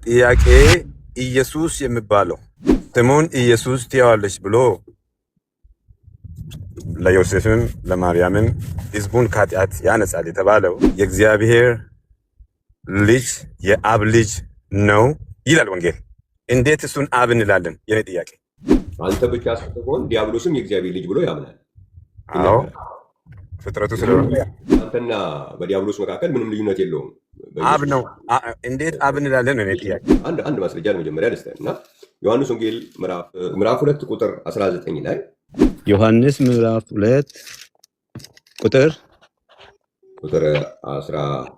ጥያቄ ኢየሱስ የሚባለው ስሙን ኢየሱስ ትይዋለሽ ብሎ ለዮሴፍም ለማርያምም ሕዝቡን ከኃጢአት ያነጻል የተባለው የእግዚአብሔር ልጅ የአብ ልጅ ነው ይላል ወንጌል። እንዴት እሱን አብ እንላለን? የኔ ጥያቄ። አንተ ብቻ ስትሆን ዲያብሎስም የእግዚአብሔር ልጅ ብሎ ያምናል። አዎ ፍጥረቱ ስለሆነ አንተና በዲያብሎስ መካከል ምንም ልዩነት የለውም። አብ ነው። እንዴት አብ እንላለን? እኔ ጥያቄ አንድ ማስረጃ መጀመሪያ ደስታ እና ዮሐንስ ወንጌል ምዕራፍ 2 ቁጥር 19 ላይ ዮሐንስ ምዕራፍ 2 ቁጥር 19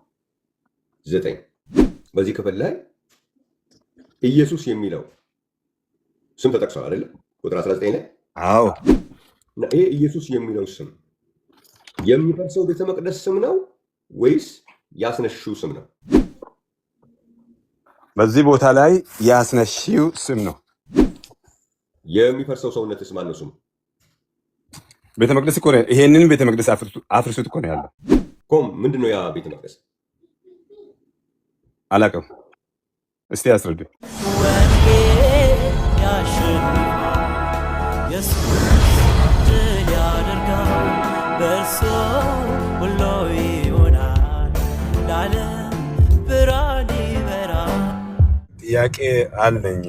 በዚህ ክፍል ላይ ኢየሱስ የሚለው ስም ተጠቅሷል አይደል? ቁጥር 19 ላይ አዎ። እና ይሄ ኢየሱስ የሚለው ስም የሚፈርሰው ቤተ መቅደስ ስም ነው ወይስ ያስነሺው ስም ነው? በዚህ ቦታ ላይ ያስነሺው ስም ነው። የሚፈርሰው ሰውነትስ ማን ነው ስሙ? ቤተ መቅደስ እኮ ነው። ይሄንን ቤተ መቅደስ አፍርሱት እኮ ነው ያለው። ምንድነው ያ ቤተ መቅደስ? አላውቅም። እስቲ አስረዱ። ጥያቄ አለኝ።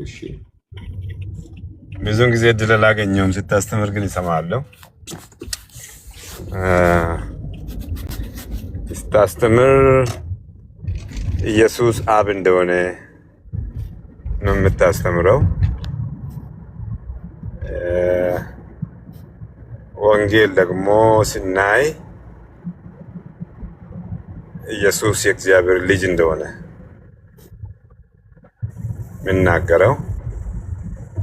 እሺ ብዙውን ጊዜ እድል አላገኘሁም። ስታስተምር ግን ይሰማለሁ። ስታስተምር ኢየሱስ አብ እንደሆነ ነው የምታስተምረው። ወንጌል ደግሞ ስናይ ኢየሱስ የእግዚአብሔር ልጅ እንደሆነ የምናገረው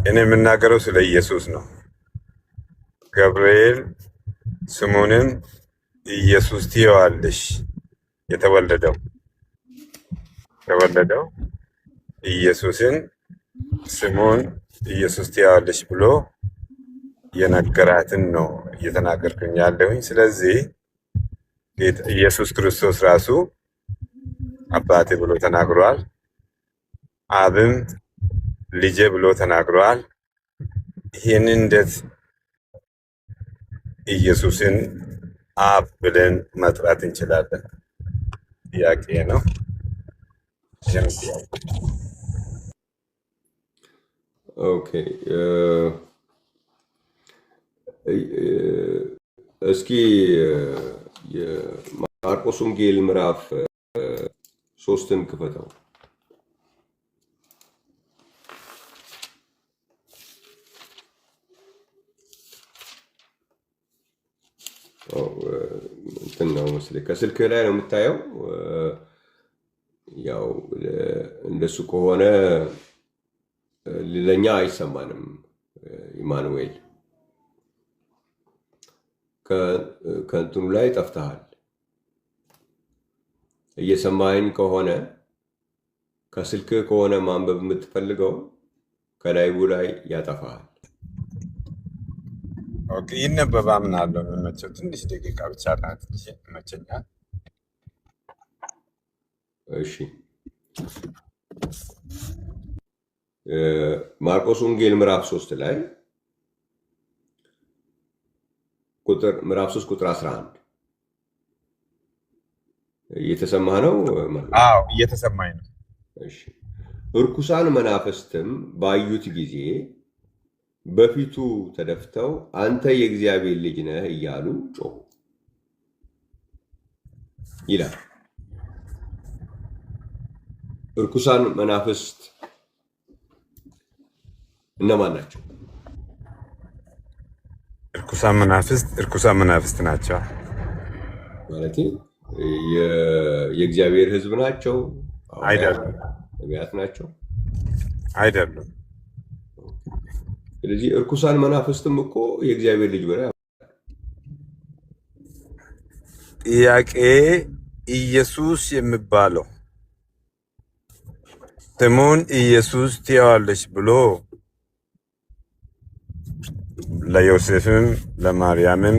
እኔ የምናገረው ስለ ኢየሱስ ነው። ገብርኤል ስሙንም ኢየሱስ ትይዋለሽ የተወለደው ኢየሱስን ስሙን ኢየሱስ ትይዋለሽ ብሎ የነገራትን ነው እየተናገርኩኝ ያለሁኝ። ስለዚህ ኢየሱስ ክርስቶስ ራሱ አባቴ ብሎ ተናግሯል። አብም ልጄ ብሎ ተናግሯል። ይህንን እንዴት ኢየሱስን አብ ብለን መጥራት እንችላለን? ጥያቄ ነው። ኦኬ እስኪ የማርቆስ ወንጌል ምዕራፍ 3ን ክፈተው። እንትን ነው መሰለኝ ከስልክ ላይ ነው የምታየው። ያው እንደሱ ከሆነ ለኛ አይሰማንም። ኢማኑኤል ከእንትኑ ላይ ጠፍተሃል። እየሰማኸኝ ከሆነ ከስልክ ከሆነ ማንበብ የምትፈልገው ከላይቡ ላይ ያጠፋሃል። ኦኬ ይነበባ ምን አለው? የሚመቸው ትንሽ ደቂቃ ብቻ ናት። ይመቸኛል። እሺ ማርቆስ ወንጌል ምዕራፍ 3 ላይ ምዕራፍ 3 ቁጥር 11 እየተሰማህ ነው? አዎ እየተሰማኝ ነው። እሺ እርኩሳን መናፍስትም ባዩት ጊዜ በፊቱ ተደፍተው አንተ የእግዚአብሔር ልጅ ነህ እያሉ ጮሁ ይላል። እርኩሳን መናፍስት እነማን ናቸው? እርኩሳን መናፍስት ናቸው ማለት የእግዚአብሔር ሕዝብ ናቸው? አይደሉም። ነቢያት ናቸው? አይደሉም። ስለዚህ እርኩሳን መናፍስትም እኮ የእግዚአብሔር ልጅ ብለው ጥያቄ ኢየሱስ የሚባለው ስሙን ኢየሱስ ትይዋለሽ ብሎ ለዮሴፍም ለማርያምም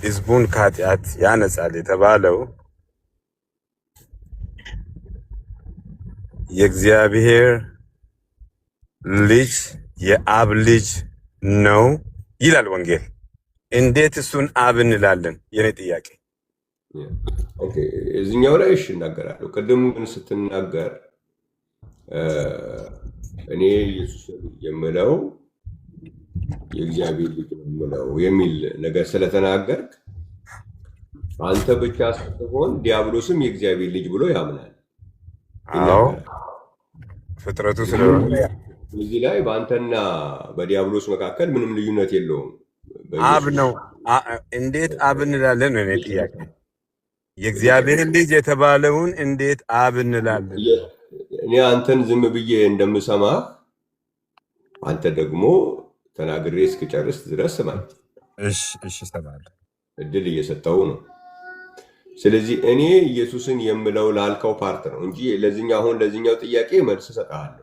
ሕዝቡን ከኃጢአት ያነጻል የተባለው የእግዚአብሔር ልጅ የአብ ልጅ ነው ይላል ወንጌል። እንዴት እሱን አብ እንላለን? የኔ ጥያቄ። ኦኬ፣ እዚህኛው ላይ እሺ እናገራለሁ። ቅድም ግን ስትናገር እኔ ኢየሱስ የምለው የእግዚአብሔር ልጅ የምለው የሚል ነገር ስለተናገርክ አንተ ብቻ ስትሆን ዲያብሎስም የእግዚአብሔር ልጅ ብሎ ያምናል፣ አዎ ይናገራል። ፍጥረቱ ስለሆነ እዚህ ላይ በአንተና በዲያብሎስ መካከል ምንም ልዩነት የለውም። አብ በኢየሱስ ነው። እንዴት አብ እንላለን ነው የኔ ጥያቄ። የእግዚአብሔር ልጅ የተባለውን እንዴት አብ እንላለን? እኔ አንተን ዝም ብዬ እንደምሰማህ አንተ ደግሞ ተናግሬ እስክጨርስ ድረስ ስማኝ። እሺ እሰማለሁ። እድል እየሰጠው ነው። ስለዚህ እኔ ኢየሱስን የምለው ላልከው ፓርት ነው እንጂ ለዚህኛው ጥያቄ መልስ እሰጥሃለሁ።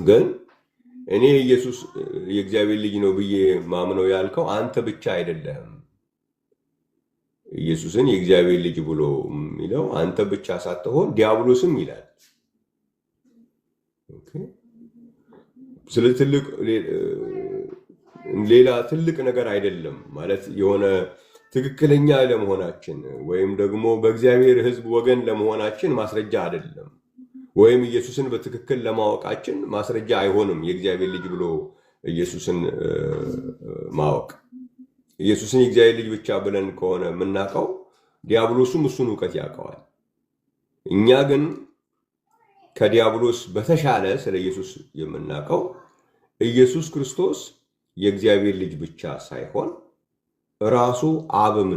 ግን እኔ ኢየሱስ የእግዚአብሔር ልጅ ነው ብዬ ማምነው ያልከው አንተ ብቻ አይደለም። ኢየሱስን የእግዚአብሔር ልጅ ብሎ የሚለው አንተ ብቻ ሳትሆን ዲያብሎስም ይላል። ኦኬ። ስለዚህ ሌላ ትልቅ ነገር አይደለም ማለት የሆነ ትክክለኛ ለመሆናችን ወይም ደግሞ በእግዚአብሔር ሕዝብ ወገን ለመሆናችን ማስረጃ አይደለም። ወይም ኢየሱስን በትክክል ለማወቃችን ማስረጃ አይሆንም። የእግዚአብሔር ልጅ ብሎ ኢየሱስን ማወቅ ኢየሱስን የእግዚአብሔር ልጅ ብቻ ብለን ከሆነ የምናውቀው ዲያብሎሱም እሱን እውቀት ያውቀዋል። እኛ ግን ከዲያብሎስ በተሻለ ስለ ኢየሱስ የምናውቀው ኢየሱስ ክርስቶስ የእግዚአብሔር ልጅ ብቻ ሳይሆን ራሱ አብም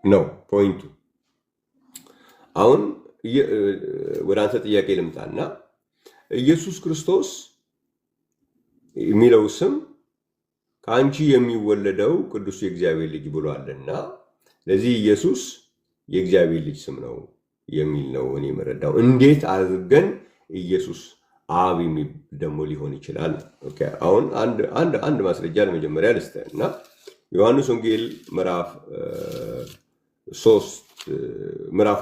ነው ፖይንቱ። አሁን ወደ አንተ ጥያቄ ልምጣና ኢየሱስ ክርስቶስ የሚለው ስም ከአንቺ የሚወለደው ቅዱስ የእግዚአብሔር ልጅ ብሏልና ለዚህ ኢየሱስ የእግዚአብሔር ልጅ ስም ነው የሚል ነው እኔ የምረዳው። እንዴት አድርገን ኢየሱስ አብ የሚል ደግሞ ሊሆን ይችላል? ኦኬ፣ አሁን አንድ ማስረጃ ለመጀመሪያ ልስጥህ እና ዮሐንስ ወንጌል ምዕራፍ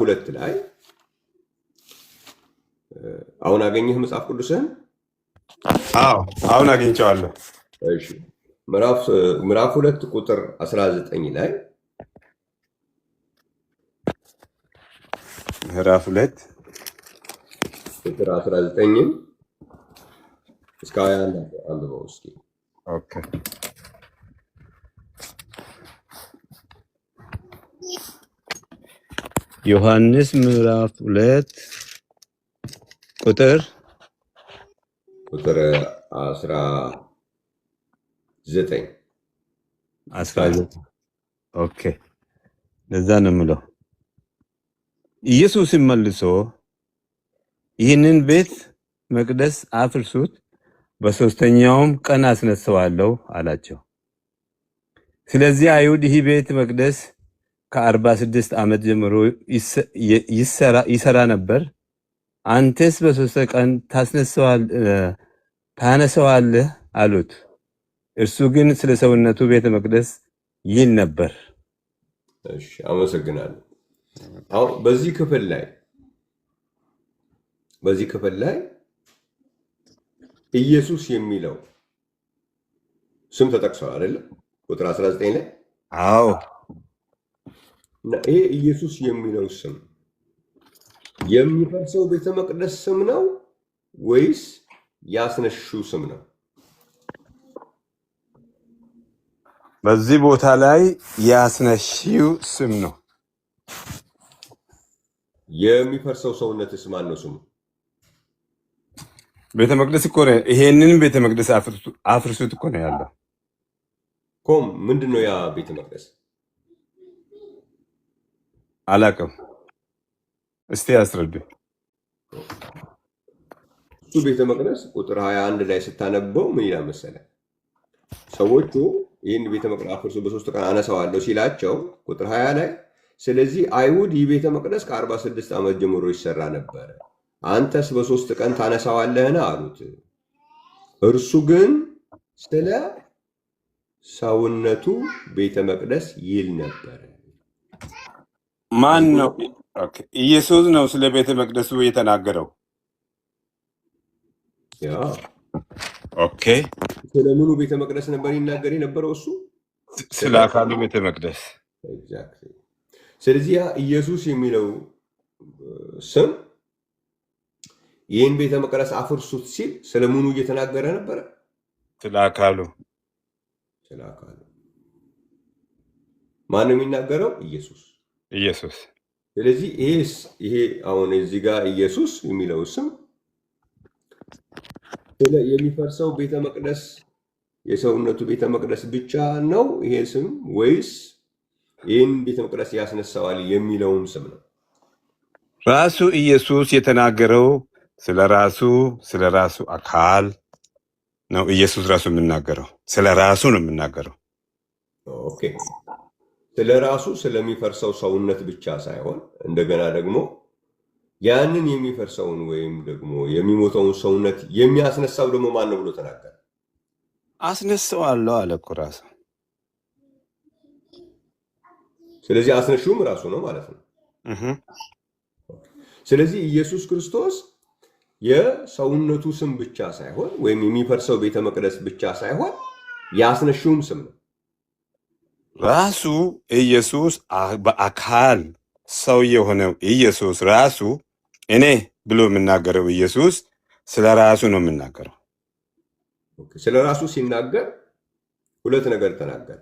2 ላይ አሁን አገኘህ መጽሐፍ ቅዱስህን? አዎ አሁን አግኝቼዋለሁ። እሺ፣ ምዕራፍ 2 ቁጥር 19 ላይ ምዕራፍ 2 ቁጥር 19 እስከ 21 አንብበው እስኪ። ኦኬ። ዮሐንስ ምዕራፍ 2 ቁጥር 19 ኦኬ። ለዛ ነው የምለው። ኢየሱስም መልሶ ይህንን ቤተ መቅደስ አፍርሱት፣ በሦስተኛውም ቀን አስነሳዋለሁ አላቸው። ስለዚህ አይሁድ ይህ ቤተ መቅደስ ከ46 ዓመት ጀምሮ ይሰራ ነበር፣ አንተስ በሦስት ቀን ታነሳዋለህ አሉት። እርሱ ግን ስለ ሰውነቱ ቤተ መቅደስ ይል ነበር። እሺ፣ አመሰግናለሁ። አሁን በዚህ ክፍል ላይ ኢየሱስ የሚለው ስም ተጠቅሷል አይደለም? ቁጥር 19 ላይ አዎ። እና ይሄ ኢየሱስ የሚለው ስም የሚፈርሰው ቤተ መቅደስ ስም ነው ወይስ ያስነሽው ስም ነው? በዚህ ቦታ ላይ ያስነሽው ስም ነው። የሚፈርሰው ሰውነትስ ማን ነው ስሙ? ቤተ መቅደስ እኮ ነው። ይሄንን ቤተ መቅደስ አፍርሱት እኮ ነው ያለው። ምንድን ነው ያ ቤተ መቅደስ? አላውቅም። እስቲ አስረዱ። እሱ ቤተ መቅደስ ቁጥር 21 ላይ ስታነበው ምን ይላል መሰለህ? ሰዎቹ ይህን ቤተ መቅደስ አፍርሱ በ3 ቀን አነሳዋለሁ ሲላቸው ቁጥር 20 ላይ ስለዚህ አይሁድ ይህ ቤተ መቅደስ ከ46 ዓመት ጀምሮ ይሰራ ነበር፣ አንተስ በ3 ቀን ታነሳዋለህን አሉት። እርሱ ግን ስለ ሰውነቱ ቤተ መቅደስ ይል ነበር። ማን ነው ኦኬ። ኢየሱስ ነው ስለ ቤተ መቅደሱ የተናገረው። ያ ኦኬ። ስለምኑ ቤተ መቅደስ ነበር ይናገር የነበረው እሱ? ስለ አካሉ ቤተ መቅደስ። ኤግዛክትሊ። ስለዚህ ያ ኢየሱስ የሚለው ስም ይህን ቤተ መቅደስ አፍርሱት ሲል ስለምኑ እየተናገረ ነበረ? ስለ አካሉ። ስለ አካሉ። ማን ነው የሚናገረው? ኢየሱስ። ኢየሱስ። ስለዚህ ይሄ አሁን እዚህ ጋር ኢየሱስ የሚለው ስም ስለ የሚፈርሰው ቤተ መቅደስ የሰውነቱ ቤተ መቅደስ ብቻ ነው ይሄ ስም ወይስ ይህን ቤተ መቅደስ ያስነሳዋል የሚለውን ስም ነው? ራሱ ኢየሱስ የተናገረው ስለ ራሱ አካል ነው። ኢየሱስ ራሱ የሚናገረው ስለ ራሱ ነው የሚናገረው። ኦኬ። ስለ ራሱ ስለሚፈርሰው ሰውነት ብቻ ሳይሆን እንደገና ደግሞ ያንን የሚፈርሰውን ወይም ደግሞ የሚሞተውን ሰውነት የሚያስነሳው ደግሞ ማን ነው ብሎ ተናገረ? አስነሳዋለሁ አለ እኮ ራሱ። ስለዚህ አስነሹም ራሱ ነው ማለት ነው። ስለዚህ ኢየሱስ ክርስቶስ የሰውነቱ ስም ብቻ ሳይሆን ወይም የሚፈርሰው ቤተ መቅደስ ብቻ ሳይሆን ያስነሹም ስም ነው። ራሱ ኢየሱስ በአካል ሰው የሆነው ኢየሱስ ራሱ እኔ ብሎ የሚናገረው ኢየሱስ ስለ ራሱ ነው የሚናገረው። ስለ ራሱ ሲናገር ሁለት ነገር ተናገረ።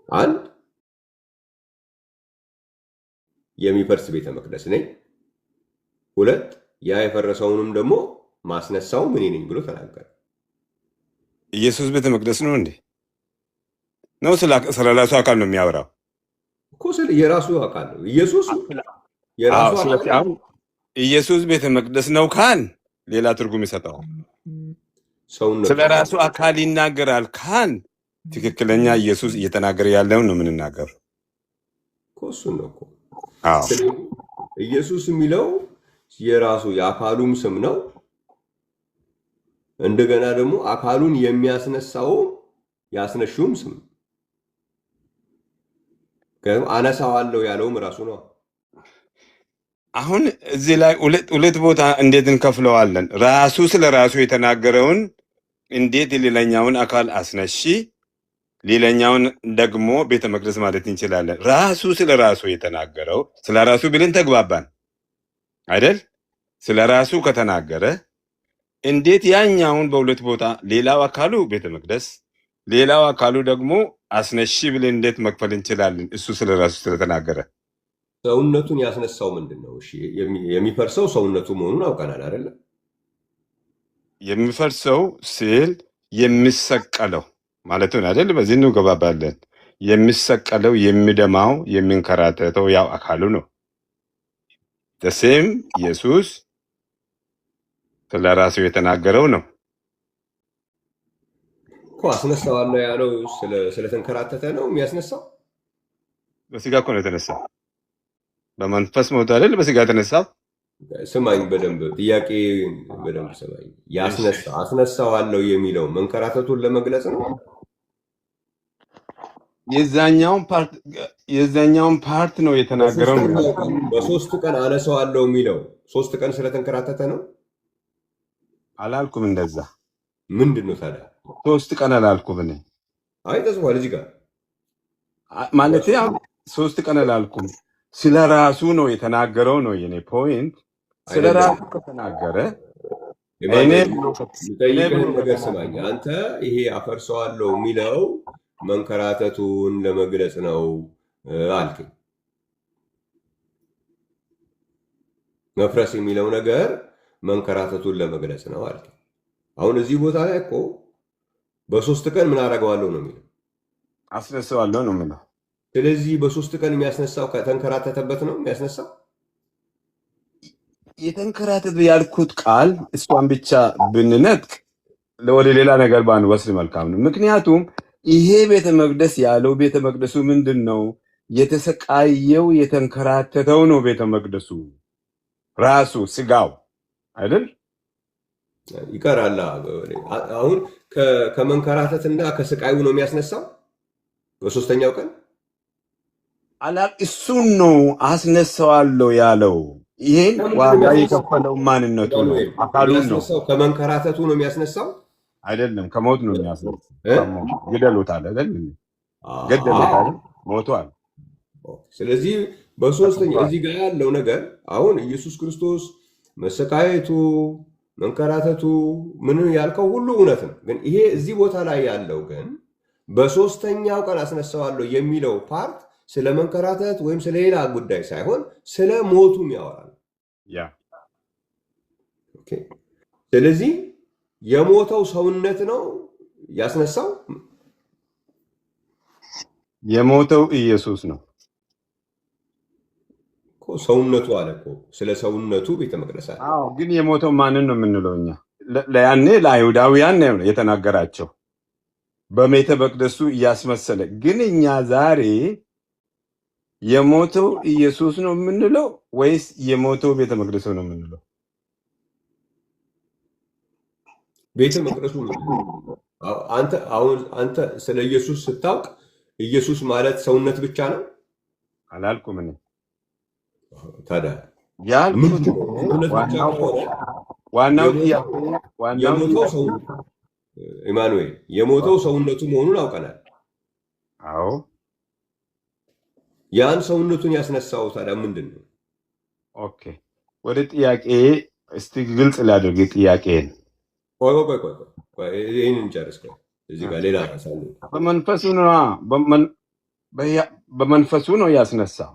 አንድ የሚፈርስ ቤተ መቅደስ ነኝ፣ ሁለት ያ የፈረሰውንም ደግሞ ማስነሳው ምን ነኝ ብሎ ተናገረ። ኢየሱስ ቤተ መቅደስ ነው እንዴ? ነው ስለ ራሱ አካል ነው የሚያወራው እኮ። የራሱ አካል ነው ኢየሱስ። የራሱ አካል ኢየሱስ ቤተ መቅደስ ነው ካል ሌላ ትርጉም ይሰጠዋል። ስለ ራሱ አካል ይናገራል ካል ትክክለኛ ኢየሱስ እየተናገረ ያለውን ነው የምንናገረው እኮ። እሱን ነው እኮ። ኢየሱስ የሚለው የራሱ የአካሉም ስም ነው። እንደገና ደግሞ አካሉን የሚያስነሳውም ያስነሹም ስም ነው። አነሳዋለሁ ያለውም ራሱ ነው። አሁን እዚህ ላይ ሁለት ቦታ እንዴት እንከፍለዋለን? ራሱ ስለ ራሱ የተናገረውን እንዴት ሌላኛውን አካል አስነሺ፣ ሌላኛውን ደግሞ ቤተ መቅደስ ማለት እንችላለን? ራሱ ስለ ራሱ የተናገረው ስለ ራሱ ብለን ተግባባን አይደል? ስለ ራሱ ከተናገረ እንዴት ያኛውን በሁለት ቦታ ሌላው አካሉ ቤተ መቅደስ ሌላው አካሉ ደግሞ አስነሺ ብለን እንዴት መክፈል እንችላለን? እሱ ስለ ራሱ ስለተናገረ ሰውነቱን ያስነሳው ምንድን ነው? እሺ የሚፈርሰው ሰውነቱ መሆኑን አውቀናል አይደለ? የሚፈርሰው ሲል የሚሰቀለው ማለቱን አይደል? በዚህ እንገባባለን። የሚሰቀለው፣ የሚደማው፣ የሚንከራተተው ያው አካሉ ነው። ደሴም ኢየሱስ ስለ ራሱ የተናገረው ነው እኮ። አስነሳዋለሁ ያለው ስለተንከራተተ ነው የሚያስነሳው። በስጋ እኮ ነው የተነሳው። በመንፈስ ሞት አይደል በስጋ የተነሳው። ስማኝ በደንብ ጥያቄ በደንብ ስማኝ። አስነሳዋለሁ የሚለው መንከራተቱን ለመግለጽ ነው። የዛኛውን ፓርት ነው የተናገረው። በሶስት ቀን አነሳዋለሁ የሚለው 3 ቀን ስለተንከራተተ ነው አላልኩም። እንደዛ ምንድን ነው ታዲያ? 3 ቀን አላልኩም እኔ። አይ ተጽፏል እዚህ ጋር ማለት 3 ቀን አላልኩም። ስለ ራሱ ነው የተናገረው ነው የኔ ፖይንት። ስለ ራሱ ከተናገረ ጠይቅህን ነገር ስማኝ። አንተ ይሄ አፈርሰዋለሁ የሚለው መንከራተቱን ለመግለጽ ነው አልከኝ። መፍረስ የሚለው ነገር መንከራተቱን ለመግለጽ ነው አልከኝ። አሁን እዚህ ቦታ ላይ እኮ በ3 ቀን ምን አደርገዋለሁ ነው የሚለው፣ አስነሳዋለሁ ነው የሚለው። ስለዚህ በ3 ቀን የሚያስነሳው ከተንከራተተበት ነው የሚያስነሳው። የተንከራተተ ያልኩት ቃል እሷን ብቻ ብንነጥቅ ወደ ሌላ ነገር ባንወስድ መልካም ነው። ምክንያቱም ይሄ ቤተ መቅደስ ያለው ቤተ መቅደሱ ምንድን ነው? የተሰቃየው የተንከራተተው ነው ቤተ መቅደሱ ራሱ ስጋው አይደል? ይቀራል። አሁን ከመንከራተትና ከስቃዩ ነው የሚያስነሳው በ3ኛው ቀን። እሱን ነው አስነሳዋለሁ ያለው። ይሄን ከምንድን ነው ዋጋ የሚያስነሳው? የከፈለው ማንነቱ ነው፣ ኢማኑኤል አካሉን ነው የሚያስነሳው ከመንከራተቱ ነው የሚያስነሳው። አይደለም። ከሞት ነው የሚያስነሳው። እ? ግደሉታል አይደል? ገደሉት አዎ። አይደል? ሞቷል። ስለዚህ በሶስተኛ እዚህ ጋር ያለው ነገር አሁን ኢየሱስ ክርስቶስ መሰቃየቱ፣ መንከራተቱ ምን ያልከው ሁሉ እውነት ነው። ግን ይሄ እዚህ ቦታ ላይ ያለው ግን በሶስተኛው ቀን አስነሳዋለሁ የሚለው ፓርት ስለ መንከራተት ወይም ስለ ሌላ ጉዳይ ሳይሆን ስለ ሞቱም ያወራል። ያ ኦኬ። ስለዚህ የሞተው ሰውነት ነው ያስነሳው። የሞተው ኢየሱስ ነው። እኮ ሰውነቱ አለ እኮ ስለ ሰውነቱ ቤተ መቅደስ አለ። አዎ፣ ግን የሞተው ማንን ነው የምንለው እኛ? ለያኔ ለአይሁዳውያን ነው የተናገራቸው በቤተ መቅደሱ እያስመሰለ። ግን እኛ ዛሬ የሞተው ኢየሱስ ነው የምንለው ወይስ የሞተው ቤተ መቅደሱ ነው የምንለው? ቤተ መቅደሱ ነው። አንተ ስለ ኢየሱስ ስታውቅ ኢየሱስ ማለት ሰውነት ብቻ ነው አላልኩም እኔ። ታዲያ ያልኩት ሰውነት ብቻ ከሆነ ዋናው የሞተው ሰው ኢማኑኤል የሞተው ሰውነቱ መሆኑን አውቀናል። አዎ፣ ያን ሰውነቱን ያስነሳው ታዲያ ምንድን ነው? ኦኬ፣ ወደ ጥያቄ እስቲ ግልጽ ላድርግ ጥያቄን። ቆይ ይህንን ጨርስ። እዚህ ጋር ሌላ ሳለ በመንፈሱ ነው ያስነሳው።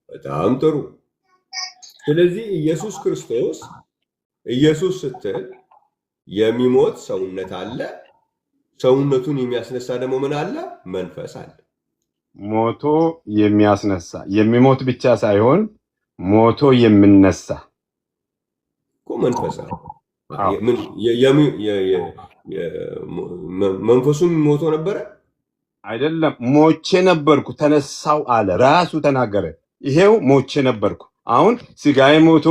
በጣም ጥሩ። ስለዚህ ኢየሱስ ክርስቶስ ኢየሱስ ስትል የሚሞት ሰውነት አለ፣ ሰውነቱን የሚያስነሳ ደግሞ ምን አለ? መንፈስ አለ። ሞቶ የሚያስነሳ የሚሞት ብቻ ሳይሆን ሞቶ የሚነሳ እኮ መንፈስ አለ። መንፈሱም ሞቶ ነበረ አይደለም? ሞቼ ነበርኩ ተነሳው አለ፣ ራሱ ተናገረ። ይሄው ሞቼ ነበርኩ። አሁን ስጋዬ ሞቶ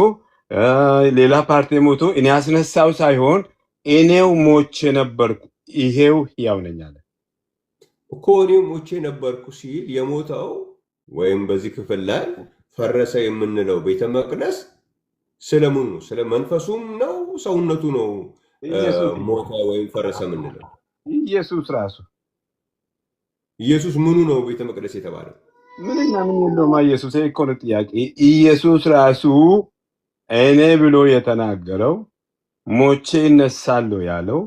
ሌላ ፓርቲ ሞቶ እኔ ያስነሳው ሳይሆን እኔው ሞቼ ነበርኩ፣ ይሄው ሕያው ነኝ አለ እኮ። እኔው ሞቼ ነበርኩ ሲል የሞተው ወይም በዚህ ክፍል ላይ ፈረሰ የምንለው ቤተ መቅደስ ስለምኑ ነው? ስለ መንፈሱም ነው ሰውነቱ ነው ሞተ ወይም ፈረሰ የምንለው? ኢየሱስ ራሱ። ኢየሱስ ምኑ ነው ቤተ መቅደስ የተባለው? ምንኛ ምን የለውማ ኢየሱስ እኮ ነው ጥያቄ። ኢየሱስ ራሱ እኔ ብሎ የተናገረው ሞቼ እነሳለሁ ያለው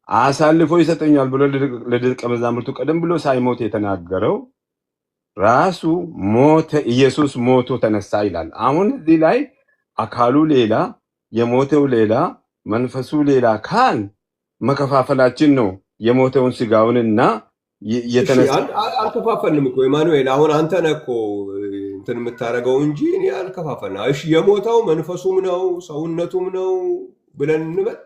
አሳልፎ ይሰጠኛል ብሎ ለደቀ መዛሙርቱ ቀደም ብሎ ሳይሞት የተናገረው ራሱ ሞተ። ኢየሱስ ሞቶ ተነሳ ይላል። አሁን እዚህ ላይ አካሉ ሌላ የሞተው ሌላ መንፈሱ ሌላ ካል መከፋፈላችን ነው። የሞተውን ስጋውንና የተነሳ አልከፋፈልንም እኮ ኢማኑኤል። አሁን አንተ ነህ እኮ እንትን የምታደርገው እንጂ እኔ አልከፋፈልንም። እሺ የሞተው መንፈሱም ነው ሰውነቱም ነው ብለን እንበል።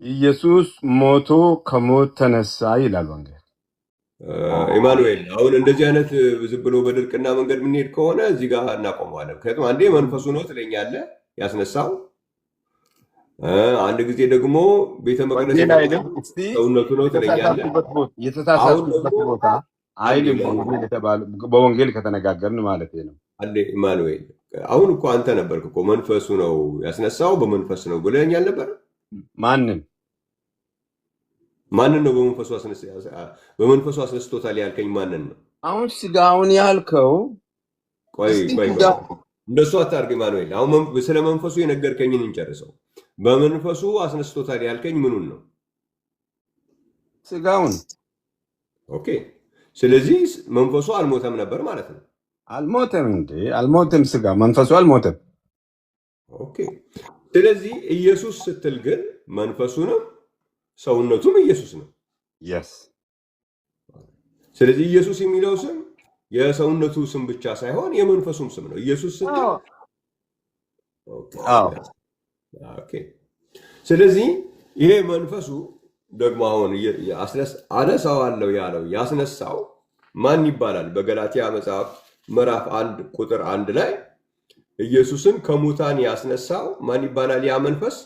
ኢየሱስ ሞቶ ከሞት ተነሳ ይላል ወንጌል። ኢማኑኤል አሁን እንደዚህ አይነት ዝም ብሎ በድርቅና መንገድ የምንሄድ ከሆነ እዚህ ጋር እናቆመዋለን። ምክንያቱም አንዴ መንፈሱ ነው ትለኛለህ ያስነሳው፣ አንድ ጊዜ ደግሞ ቤተ መቅደስ ሰውነቱ ነው ትለኛለህ። የተሳሳቱበት ቦታ አይልም በወንጌል ከተነጋገርን ማለት ነው። አንዴ ኢማኑኤል አሁን እኮ አንተ ነበርክ እኮ መንፈሱ ነው ያስነሳው በመንፈስ ነው ብለኸኝ አልነበረ? ማንን ነው በመንፈሱ አስነስቶታል ያልከኝ? ማንን ነው? አሁን ስጋውን ያልከው። ቆይ እንደሱ አታርግ ኢማኑኤል። አሁን ስለ መንፈሱ የነገርከኝን እንጨርሰው። በመንፈሱ አስነስቶታል ያልከኝ ምኑን ነው? ስጋውን። ኦኬ። ስለዚህ መንፈሱ አልሞተም ነበር ማለት ነው? አልሞተም እንዴ? አልሞተም። ስጋ መንፈሱ አልሞተም። ኦኬ። ስለዚህ ኢየሱስ ስትል ግን መንፈሱንም ሰውነቱም ኢየሱስ ነው። የስ። ስለዚህ ኢየሱስ የሚለው ስም የሰውነቱ ስም ብቻ ሳይሆን የመንፈሱም ስም ነው። ኢየሱስ ስትል ኦኬ። ስለዚህ ይሄ መንፈሱ ደግሞ አሁን አነሳዋለሁ ያለው ያስነሳው ማን ይባላል? በገላትያ መጽሐፍ ምዕራፍ 1 ቁጥር 1 ላይ ኢየሱስን ከሙታን ያስነሳው ማን ይባላል? ያ መንፈስ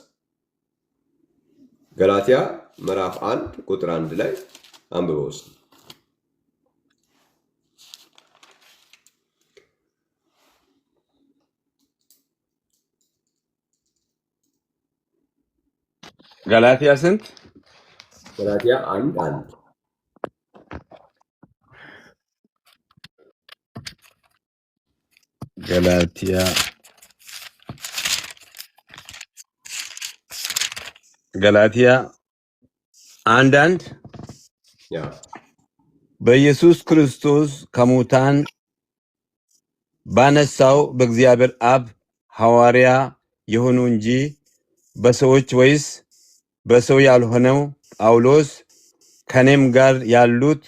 ገላትያ ምዕራፍ 1 ቁጥር 1 ላይ አንብበው እስኪ። ገላትያ ስንት? ገላትያ 1:1 ገላትያ ገላትያ 1:1 ያ በኢየሱስ ክርስቶስ ከሙታን ባነሳው በእግዚአብሔር አብ ሐዋርያ የሆኑ እንጂ በሰዎች ወይስ በሰው ያልሆነው ጳውሎስ ከኔም ጋር ያሉት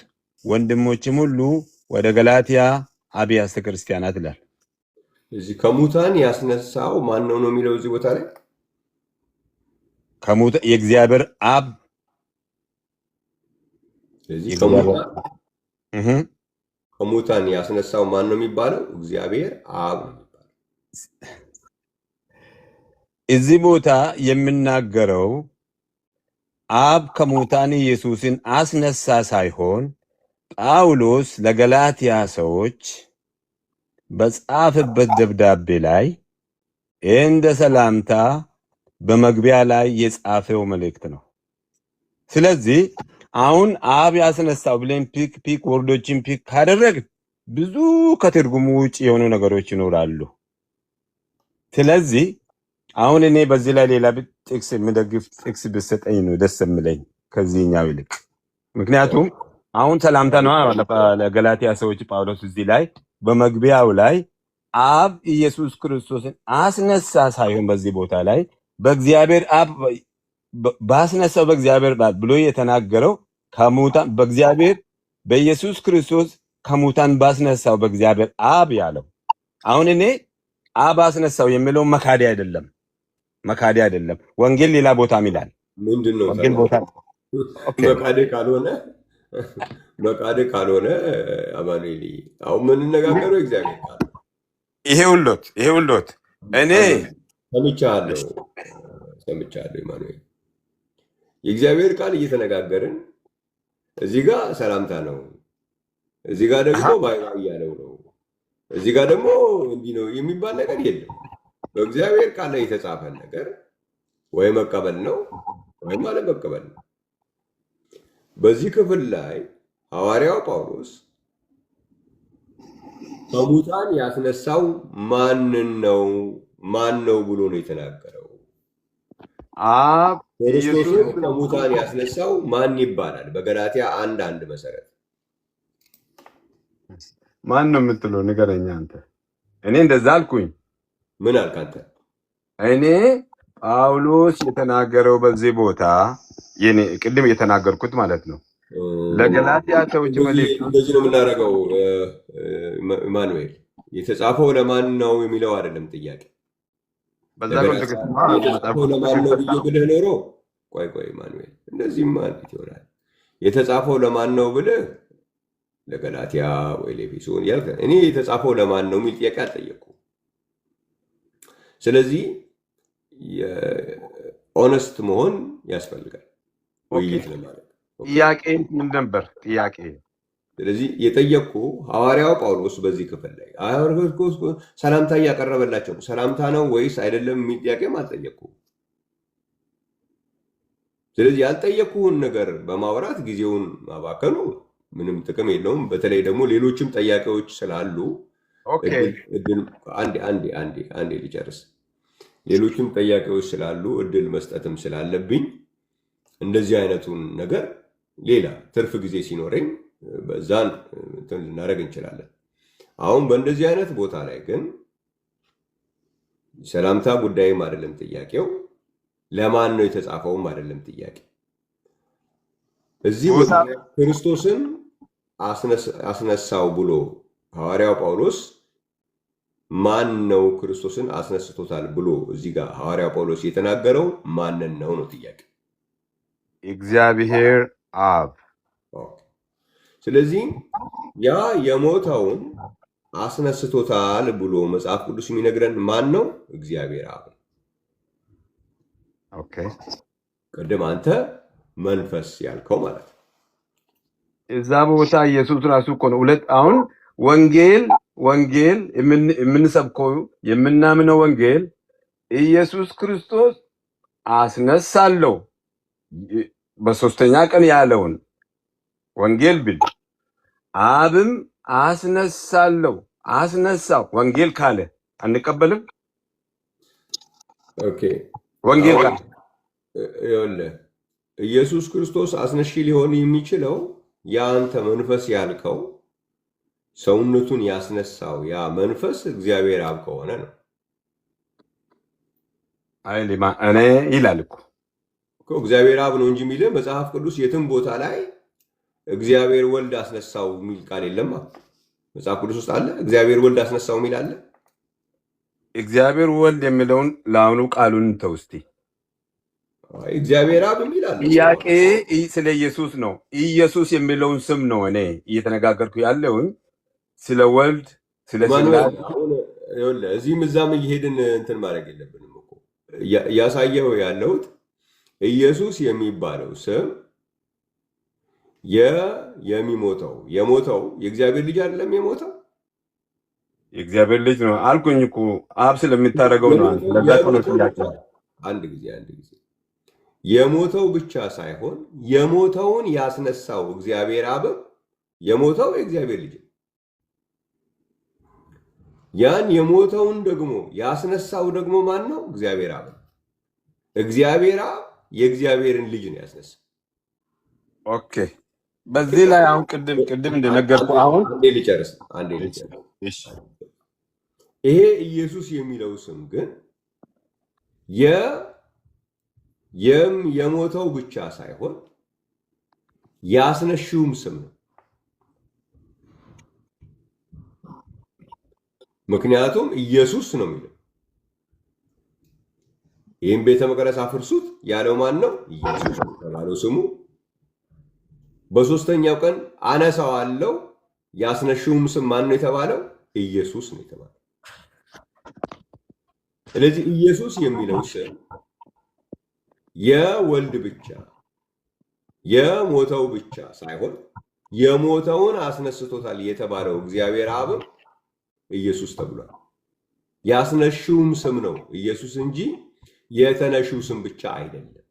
ወንድሞችም ሁሉ ወደ ገላትያ አብያተ ክርስቲያናት ይላል። እዚህ ከሙታን ያስነሳው ማን ነው የሚለው እዚህ ቦታ ላይ የእግዚአብሔር አብ እዚህ የእግዚአብሔር ከሙታን ያስነሳው ማን ነው የሚባለው? እግዚአብሔር አብ ነው የሚባለው። እዚህ ቦታ የምናገረው አብ ከሙታን ኢየሱስን አስነሳ ሳይሆን ጳውሎስ ለገላትያ ሰዎች በጻፈበት ደብዳቤ ላይ እንደ ሰላምታ በመግቢያ ላይ የጻፈው መልእክት ነው። ስለዚህ አሁን አብ ያስነሳው ብለን ፒክ ወርዶችን ፒክ ካደረግን ብዙ ከትርጉሙ ውጭ የሆኑ ነገሮች ይኖራሉ። ስለዚህ አሁን እኔ በዚህ ላይ ሌላ ጥቅስ የምደግፍ ጥቅስ ብሰጠኝ ነው ደስ የምለኝ ከዚህኛው ይልቅ። ምክንያቱም አሁን ሰላምታ ነው ለገላትያ ሰዎች ጳውሎስ እዚህ ላይ በመግቢያው ላይ አብ ኢየሱስ ክርስቶስን አስነሳ ሳይሆን በዚህ ቦታ ላይ በእግዚአብሔር አብ ባስነሳው በእግዚአብሔር አብ ብሎ የተናገረው ከሙታን በእግዚአብሔር በኢየሱስ ክርስቶስ ከሙታን ባስነሳው በእግዚአብሔር አብ ያለው። አሁን እኔ አብ አስነሳው የሚለው መካዲ አይደለም። ወንጌል ሌላ ቦታም ይላል። ምንድነው ወንጌል ቦታ መካደ ካልሆነ አማኑኤል አሁን የምንነጋገረው እግዚአብሔር ቃል ይሄ ሁሎት እኔ ሰምቻለሁ አማኑኤል የእግዚአብሔር ቃል እየተነጋገርን እዚህ ጋር ሰላምታ ነው፣ እዚህ ጋር ደግሞ ባይ ያለው ነው፣ እዚህ ጋር ደግሞ እንዲህ ነው የሚባል ነገር የለም። በእግዚአብሔር ቃል ላይ የተጻፈ ነገር ወይ መቀበል ነው ወይም አለመቀበል ነው። በዚህ ክፍል ላይ ሐዋርያው ጳውሎስ ከሙታን ያስነሳው ማን ነው ብሎ ነው የተናገረው? ክርስቶስን ከሙታን ያስነሳው ማን ይባላል? በገላትያ 1:1 መሰረት ማን ነው የምትለው? ንገረኛ አንተ። እኔ እንደዛ አልኩኝ። ምን አልክ አንተ? እኔ ጳውሎስ የተናገረው በዚህ ቦታ የኔ ቅድም የተናገርኩት ማለት ነው ለገላትያ ሰዎች መልእክት እንደዚህ ነው የምናደርገው። ኢማኑኤል የተጻፈው ለማን ነው የሚለው አይደለም ጥያቄ። በዛ የተጻፈው ለማን ነው ብዬ ብልህ ኖሮ ቆይ ኢማኑኤል እንደዚህ ማለት ይሆናል። የተጻፈው ለማን ነው ብልህ ለገላትያ ወይ ለኤፌሶን ያልከ፣ እኔ የተጻፈው ለማን ነው የሚል ጥያቄ አልጠየኩም። ስለዚህ ኦነስት መሆን ያስፈልጋል። ውይይት ለማለት ጥያቄ ምን ነበር ጥያቄ? ስለዚህ የጠየቁ ሐዋርያው ጳውሎስ በዚህ ክፍል ላይ ሰላምታ እያቀረበላቸው ሰላምታ ነው ወይስ አይደለም የሚል ጥያቄም አልጠየቁም። ስለዚህ ያልጠየቁህን ነገር በማውራት ጊዜውን ማባከኑ ምንም ጥቅም የለውም። በተለይ ደግሞ ሌሎችም ጥያቄዎች ስላሉ አንዴ ሊጨርስ ሌሎችም ጥያቄዎች ስላሉ እድል መስጠትም ስላለብኝ እንደዚህ አይነቱን ነገር ሌላ ትርፍ ጊዜ ሲኖረኝ በዛን ልናደርግ እንችላለን። አሁን በእንደዚህ አይነት ቦታ ላይ ግን ሰላምታ ጉዳይም አይደለም ጥያቄው፣ ለማን ነው የተጻፈውም አይደለም ጥያቄ። እዚህ ቦታ ክርስቶስን አስነሳው ብሎ ሐዋርያው ጳውሎስ ማን ነው ክርስቶስን አስነስቶታል ብሎ እዚህ ጋር ሐዋርያው ጳውሎስ የተናገረው ማንን ነው ጥያቄ? እግዚአብሔር አብ። ስለዚህ ያ የሞተውን አስነስቶታል ብሎ መጽሐፍ ቅዱስ የሚነግረን ማን ነው? እግዚአብሔር አብ። ኦኬ፣ ቅድም አንተ መንፈስ ያልከው ማለት ነው። እዛ ቦታ ኢየሱስ ራሱ እኮ ነው ሁለት አሁን ወንጌል የምንሰብከው የምናምነው ወንጌል ኢየሱስ ክርስቶስ አስነሳለሁ በሶስተኛ ቀን ያለውን ወንጌል ብል አብም አስነሳው ወንጌል ካለ አንቀበልም። ኦኬ ወንጌል አሁን ካለ ይኸውልህ ኢየሱስ ክርስቶስ አስነሺ ሊሆን የሚችለው የአንተ መንፈስ ያልከው ሰውነቱን ያስነሳው ያ መንፈስ እግዚአብሔር አብ ከሆነ ነው። አይሊማ እኔ ይላል እኮ እግዚአብሔር አብ ነው እንጂ የሚልህ መጽሐፍ ቅዱስ የትም ቦታ ላይ እግዚአብሔር ወልድ አስነሳው የሚል ቃል የለም። መጽሐፍ ቅዱስ ውስጥ አለ እግዚአብሔር ወልድ አስነሳው የሚል አለ? እግዚአብሔር ወልድ የሚለውን ለአሁኑ ቃሉን ተውስቲ። እግዚአብሔር አብ የሚል አለ። ጥያቄ ስለ ኢየሱስ ነው። ኢየሱስ የሚለውን ስም ነው እኔ እየተነጋገርኩ ያለውን ስለ ወልድ ስለ ስላሴ። እዚህም እዛም እየሄድን እንትን ማድረግ የለብንም እኮ እያሳየው ያለሁት ኢየሱስ የሚባለው ስም የሞተው የእግዚአብሔር ልጅ አይደለም። የሞተው የእግዚአብሔር ልጅ ነው አልኩኝ እኮ አብ ስለሚታረገው ነው። አንድ ጊዜ የሞተው ብቻ ሳይሆን የሞተውን ያስነሳው እግዚአብሔር አብ የሞተው የእግዚአብሔር ልጅ ያን የሞተውን ደግሞ ያስነሳው ደግሞ ማን ነው? እግዚአብሔር አብ። እግዚአብሔር አብ የእግዚአብሔርን ልጅ ነው ያስነሳው። ኦኬ በዚህ ላይ አሁን ቅድም እንደነገርኩ አሁን ልጨርስ። ይሄ ኢየሱስ የሚለው ስም ግን የሞተው ብቻ ሳይሆን ያስነሺውም ስም ነው። ምክንያቱም ኢየሱስ ነው የሚለው። ይህም ቤተ መቅደስ አፍርሱት ያለው ማን ነው? ኢየሱስ የተባለው ስሙ። በሶስተኛው ቀን አነሳዋለሁ ያስነሺውም ስም ማን ነው የተባለው? ኢየሱስ ነው የተባለው። ስለዚህ ኢየሱስ የሚለው ስም የወልድ ብቻ የሞተው ብቻ ሳይሆን የሞተውን አስነስቶታል የተባለው እግዚአብሔር አብ ኢየሱስ ተብሏል። ያስነሺውም ስም ነው ኢየሱስ እንጂ የተነሺው ስም ብቻ አይደለም።